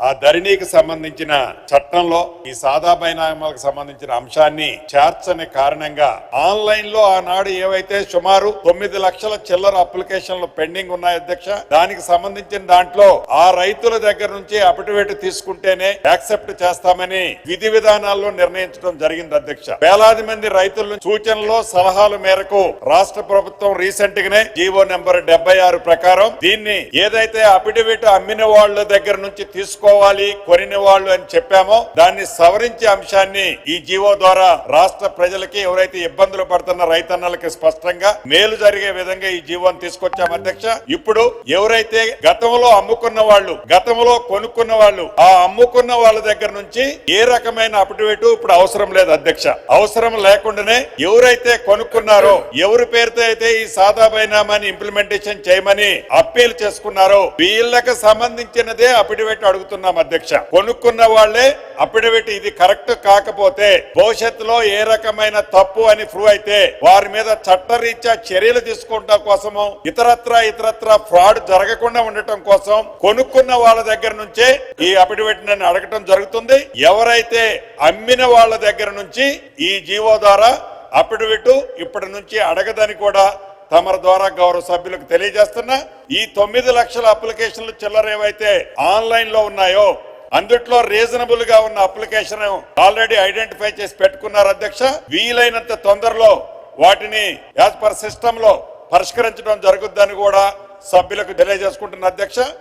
ఆ ధరణికి సంబంధించిన చట్టంలో ఈ సాదా బైనామాలకు సంబంధించిన అంశాన్ని చేర్చని కారణంగా ఆన్లైన్ లో ఆనాడు ఏవైతే సుమారు 9 లక్షల చిల్లర అప్లికేషన్లు పెండింగ్ ఉన్నాయి అధ్యక్ష, దానికి సంబంధించిన దాంట్లో ఆ రైతుల దగ్గర నుంచి అఫిడవిట్ తీసుకుంటేనే యాక్సెప్ట్ చేస్తామని విధి విధానాల్లో నిర్ణయించడం జరిగింది అధ్యక్ష. వేలాది మంది రైతుల సూచనలు సలహాల మేరకు రాష్ట్ర ప్రభుత్వం రీసెంట్ గానే జీవో నెంబర్ 76 ప్రకారం దీన్ని ఏదైతే అఫిడవిట్ అమ్మిన వాళ్ళ దగ్గర నుంచి తీసుకోవాలి కొనిన వాళ్ళు అని చెప్పామో దాన్ని సవరించే అంశాన్ని ఈ జీవో ద్వారా రాష్ట్ర ప్రజలకి ఎవరైతే ఇబ్బందులు పడుతున్న రైతన్నలకి స్పష్టంగా మేలు జరిగే విధంగా ఈ జీవోని తీసుకొచ్చాం అధ్యక్ష. ఇప్పుడు ఎవరైతే గతంలో అమ్ముకున్న వాళ్ళు, గతంలో కొనుక్కున్న వాళ్ళు, ఆ అమ్ముకున్న వాళ్ళ దగ్గర నుంచి ఏ రకమైన అఫిడవిట్ ఇప్పుడు అవసరం లేదు అధ్యక్ష. అవసరం లేకుండానే ఎవరైతే కొనుక్కున్నారో, ఎవరి పేరుతో అయితే ఈ సాదా బైనామాని ఇంప్లిమెంటేషన్ చేయమని అప్పీల్ చేసుకున్నారో వీళ్ళకి సంబంధించినదే అఫిడవిట్ అడుగుతున్నాం అధ్యక్ష. కొనుక్కున్న వాళ్లే అఫిడవిట్ ఇది కరెక్ట్ కాకపోతే భవిష్యత్తులో ఏ రకమైన తప్పు అని ప్రూవ్ అయితే వారి మీద చట్టరీత్యా చర్యలు తీసుకోవడం కోసము ఇతరత్ర ఫ్రాడ్ జరగకుండా ఉండటం కోసం కొనుక్కున్న వాళ్ళ దగ్గర నుంచే ఈ అఫిడవిట్ అడగటం జరుగుతుంది. ఎవరైతే అమ్మిన వాళ్ళ దగ్గర నుంచి ఈ జీవో ద్వారా అఫిడవిట్ ఇప్పటి నుంచి అడగదని కూడా తమ ద్వారా గౌరవ సభ్యులకు తెలియజేస్తున్నా. ఈ 9 లక్షల అప్లికేషన్లు చిల్లర ఏవైతే ఆన్లైన్ లో ఉన్నాయో అందుట్లో రీజనబుల్ గా ఉన్న అప్లికేషన్ ఆల్రెడీ ఐడెంటిఫై చేసి పెట్టుకున్నారు అధ్యక్ష. వీలైనంత తొందరలో వాటిని యాజ్ పర్ సిస్టమ్ లో పరిష్కరించడం జరుగుద్దని కూడా సభ్యులకు తెలియజేసుకుంటున్న అధ్యక్ష.